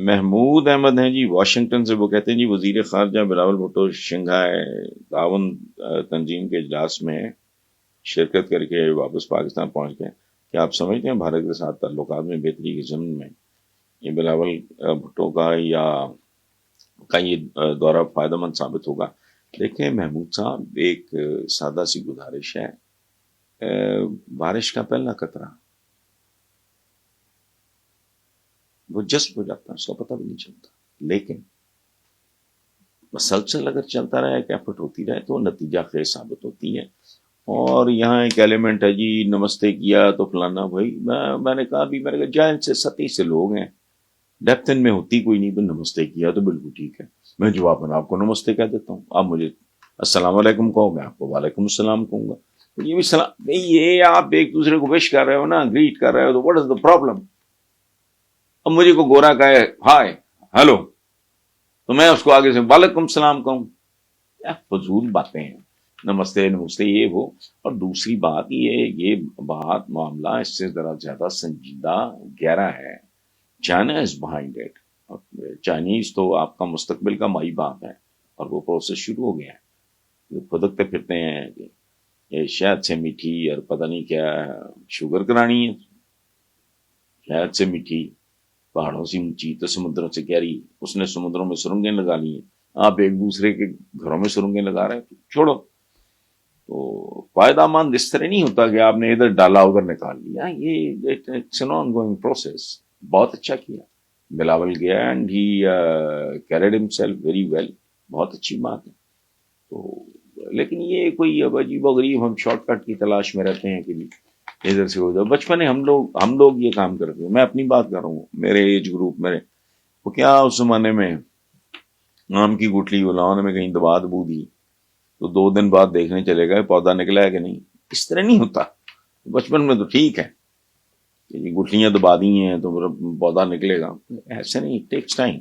محمود احمد ہیں جی واشنگٹن سے، وہ کہتے ہیں جی وزیر خارجہ بلاول بھٹو شنگھائی تعاون تنظیم کے اجلاس میں شرکت کر کے واپس پاکستان پہنچ گئے. کیا آپ سمجھتے ہیں بھارت کے ساتھ تعلقات میں بہتری کے ضمن میں یہ بلاول بھٹو کا یہ دورہ فائدہ مند ثابت ہوگا؟ دیکھیں محمود صاحب، ایک سادہ سی گزارش ہے. بارش کا پہلا قطرہ وہ جذب ہو جاتا ہے، اس کا پتہ بھی نہیں چلتا، لیکن مسلسل اگر چلتا رہے، ایک ایفرٹ ہوتی رہے تو نتیجہ خیز ثابت ہوتی ہے. اور یہاں ایک ایلیمنٹ ہے جی نمستے کیا تو فلانا. بھائی میں نے کہا جائن سے سطح سے لوگ ہیں، ڈیپتھ ان میں ہوتی کوئی نہیں. نمستے کیا تو بالکل ٹھیک ہے، میں جواب میں آپ کو نمستے کہہ دیتا ہوں، آپ مجھے السلام علیکم کہو، میں آپ کو وعلیکم السلام کہوں گا. یہ بھی سلام، یہ آپ ایک دوسرے کو وش کر رہے ہو نا، گریٹ کر رہے ہو، تو واٹ از دا پرابلم؟ اب مجھے کو گورا کہے ہائے ہیلو تو میں اس کو آگے سے وعلیکم السلام کہوں؟ فضول باتیں ہیں، نمستے نمستے یہ وہ. اور دوسری بات یہ بات معاملہ اس سے ذرا زیادہ سنجیدہ گہرا ہے. China is behind it. Chinese تو آپ کا مستقبل کا مائی باپ ہے، اور وہ پروسیس شروع ہو گیا ہے. پھدکتے پھرتے ہیں کہ یہ شہد سے میٹھی اور پتہ نہیں کیا شوگر کرانی ہے، شہد سے میٹھی، پہاڑوں سے اونچی تو سمندروں سے گہری. اس نے سمندروں میں سرنگیں لگا لی ہیں، آپ ایک دوسرے کے گھروں میں سرنگیں لگا رہے ہیں. چھوڑو. تو فائدہ مند اس طرح نہیں ہوتا کہ آپ نے ادھر ڈالا ادھر نکال لیا. یہ it's an ongoing process. بہت اچھا کیا بلاول گیا، and he carried himself very well. بہت اچھی بات ہے. تو لیکن یہ کوئی اب عجیب و غریب ہم شارٹ کٹ کی تلاش میں رہتے ہیں کہ ادھر سے ادھر. بچپن ہم لوگ یہ کام کرتے ہیں. میں اپنی بات کر رہا ہوں، میرے ایج گروپ میرے وہ کیا اس زمانے میں آم کی گٹلی گلاؤں میں کہیں دبا دبو دی تو 2 دن بعد دیکھنے چلے گئے پودا نکلا ہے کہ نہیں. اس طرح نہیں ہوتا. بچپن میں تو ٹھیک ہے کہ گٹلیاں دبا دی ہیں تو پودا نکلے گا، ایسے نہیں. Takes time.